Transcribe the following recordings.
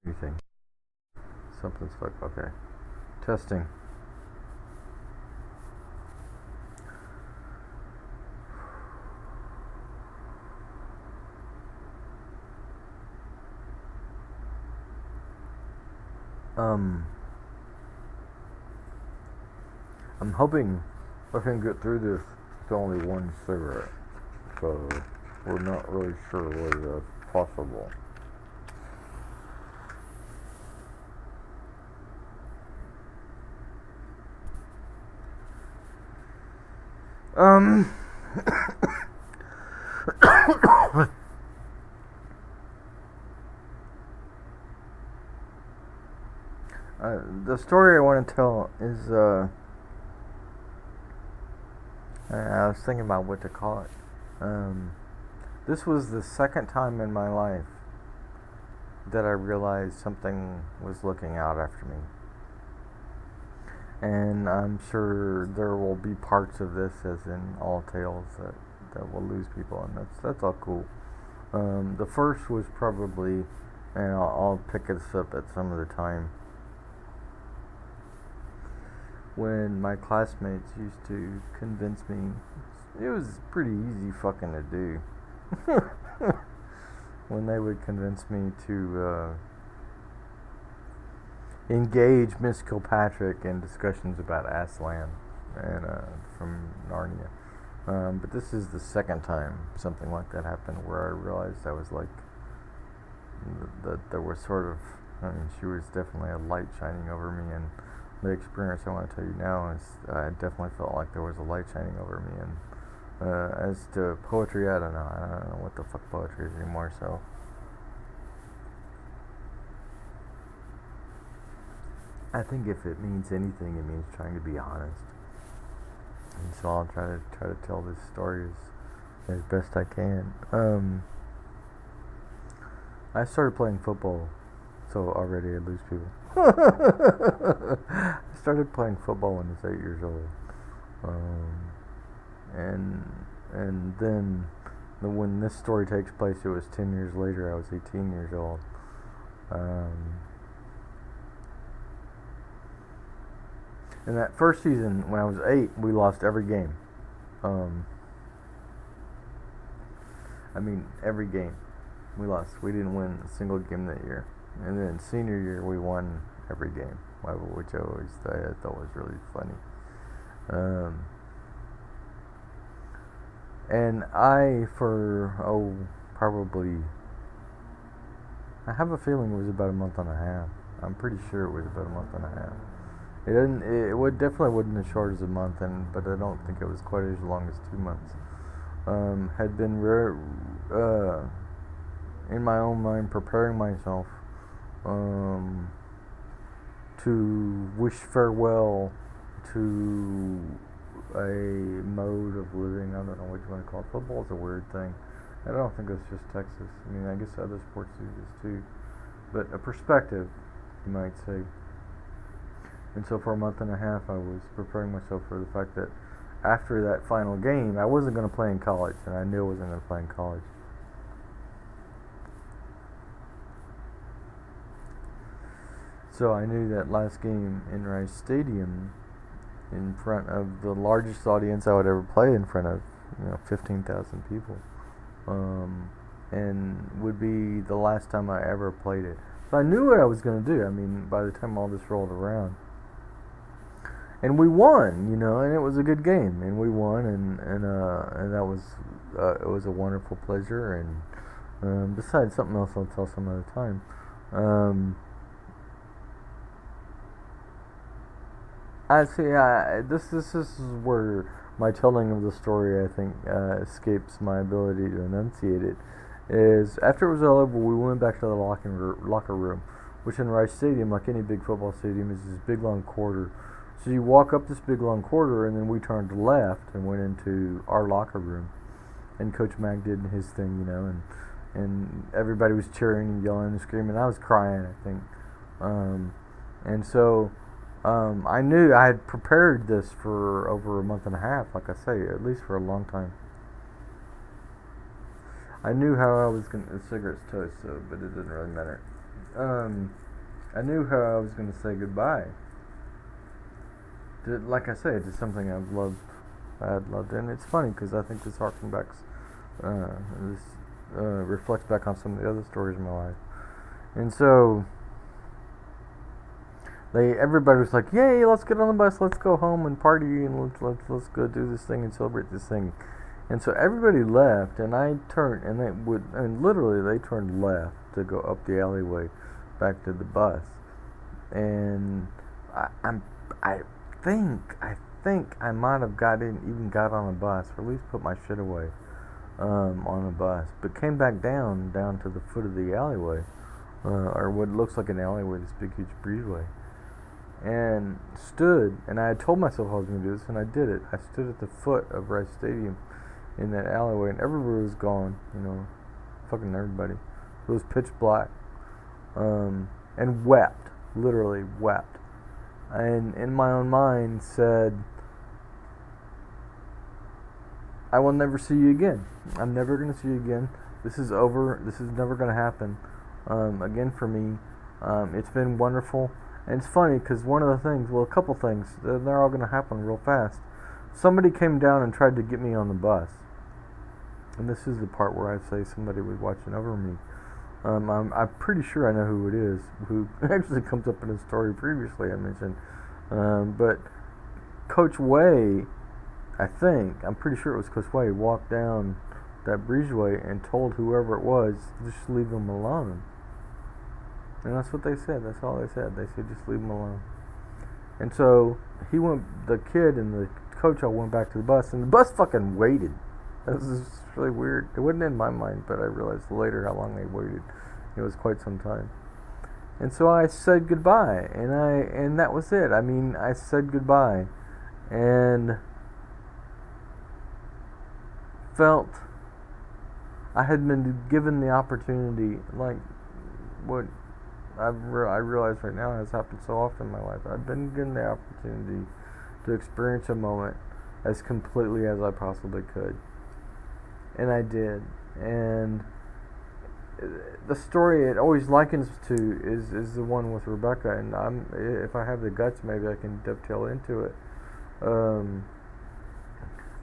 Anything. Something's fucked. Okay. Testing. Um, I'm hoping I can get through this with only one cigarette. So we're not really sure whether that's possible. Um, the story I want to tell is, I was thinking about what to call it. This was the second time in my life that I realized something was looking out after me. And I'm sure there will be parts of this, as in all tales, that will lose people, and that's all cool. The first was probably, and I'll pick this up at some of the time, when my classmates used to convince me. It was pretty easy fucking to do. When they would convince me to engage Miss Kilpatrick in discussions about Aslan and from Narnia. But this is the second time something like that happened, where I realized I was like, that there was sort of, I mean, she was definitely a light shining over me, and the experience I want to tell you now is I definitely felt like there was a light shining over me. And as to poetry, I don't know what the fuck poetry is anymore, so I think if it means anything, it means trying to be honest. And so I'll try to tell this story as best I can. I started playing football, so already I lose people. I started playing football when I was 8 years old, and then when this story takes place, it was 10 years later. I was 18 years old. In that first season, when I was 8, we lost every game. I mean, every game we lost. We didn't win a single game that year. And then senior year, we won every game, which I thought was really funny. And probably, I have a feeling it was about a month and a half. I'm pretty sure it was about a month and a half. Definitely wasn't as short as a month, but I don't think it was quite as long as 2 months. Had been in my own mind preparing myself to wish farewell to a mode of living. I don't know what you want to call it. Football's a weird thing. I don't think it's just Texas. I mean, I guess other sports do this too. But a perspective, you might say. And so for a month and a half, I was preparing myself for the fact that after that final game, I wasn't going to play in college, and I knew I wasn't going to play in college. So I knew that last game in Rice Stadium, in front of the largest audience I would ever play in front of, 15,000 people, and would be the last time I ever played it. So I knew what I was going to do. I mean, by the time all this rolled around. And we won, and it was a good game, and we won, and that was it was a wonderful pleasure. And besides, something else I'll tell some other time. This is where my telling of the story, I think, escapes my ability to enunciate it. Is after it was all over, we went back to the locker room, which in Rice Stadium, like any big football stadium, is this big long corridor. So you walk up this big long corridor, and then we turned left and went into our locker room. And Coach Mack did his thing, and everybody was cheering and yelling and screaming. I was crying, I think. And so I knew I had prepared this for over a month and a half, like I say, at least for a long time. I knew how I was going to, the cigarette's toast, so, but it didn't really matter. I knew how I was going to say goodbye. Like I say, it's something I'd loved, and it's funny because I think this harkens back, this reflects back on some of the other stories in my life, and so everybody was like, "Yay, let's get on the bus, let's go home and party, and let's go do this thing and celebrate this thing," and so everybody left, and I turned, and literally they turned left to go up the alleyway back to the bus, and I think I might have even got on a bus, or at least put my shit away on a bus, but came back down to the foot of the alleyway, or what looks like an alleyway, this big huge breezeway, and stood, and I had told myself I was going to do this, and I did it. I stood at the foot of Rice Stadium in that alleyway, and everybody was gone, fucking everybody. It was pitch black, and wept, literally wept. And in my own mind said, I will never see you again. I'm never going to see you again. This is over. This is never going to happen again for me. It's been wonderful. And it's funny because a couple things, they're all going to happen real fast. Somebody came down and tried to get me on the bus. And this is the part where I say somebody was watching over me. I'm pretty sure I know who it is, who actually comes up in a story previously I mentioned. But Coach Way, I'm pretty sure it was Coach Way, walked down that breezeway and told whoever it was, just leave him alone. And that's what they said. That's all they said. They said, just leave him alone. And so the kid and the coach all went back to the bus, and the bus fucking waited. This is really weird. It wasn't in my mind, but I realized later how long they waited. It was quite some time. And so I said goodbye, and that was it. I mean, I said goodbye, and felt I had been given the opportunity, like what I realize right now has happened so often in my life. I've been given the opportunity to experience a moment as completely as I possibly could. And I did. And the story it always likens to is the one with Rebecca, and if I have the guts, maybe I can dovetail into it.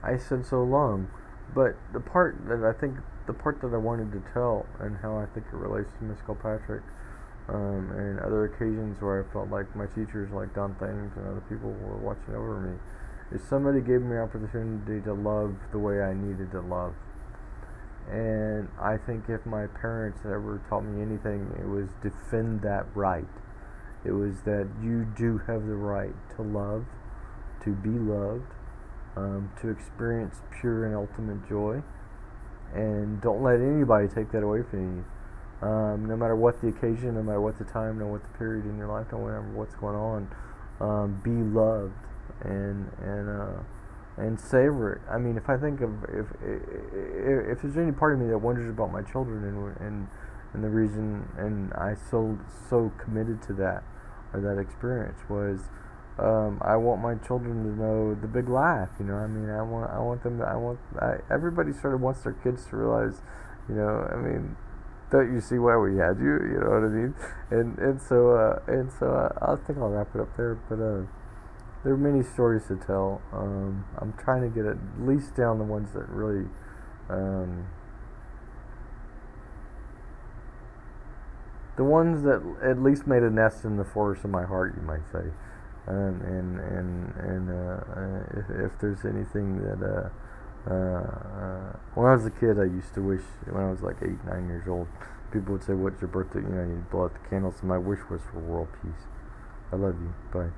I said so long, but the part that I wanted to tell, and how I think it relates to Miss Kilpatrick, and other occasions where I felt like my teachers like done things and other people were watching over me, is somebody gave me the opportunity to love the way I needed to love. And I think if my parents ever taught me anything, it was defend that right. It was that you do have the right to love, to be loved, to experience pure and ultimate joy, and don't let anybody take that away from you. No matter what the occasion, no matter what the time, no matter what the period in your life, no matter what's going on, be loved and savor it. I mean, if I think of if there's any part of me that wonders about my children and the reason, and I so committed to that, or that experience, was I want my children to know the big laugh. I mean, I want them to, everybody sort of wants their kids to realize, I mean, don't you see why we had you? You know what I mean? And so I think I'll wrap it up there. But there are many stories to tell. I'm trying to get at least down the ones that really, the ones that at least made a nest in the forest of my heart, you might say. If there's anything that, when I was a kid, I used to wish, when I was like 8, 9 years old, people would say, "What's your birthday?" You'd blow out the candles, and my wish was for world peace. I love you. Bye.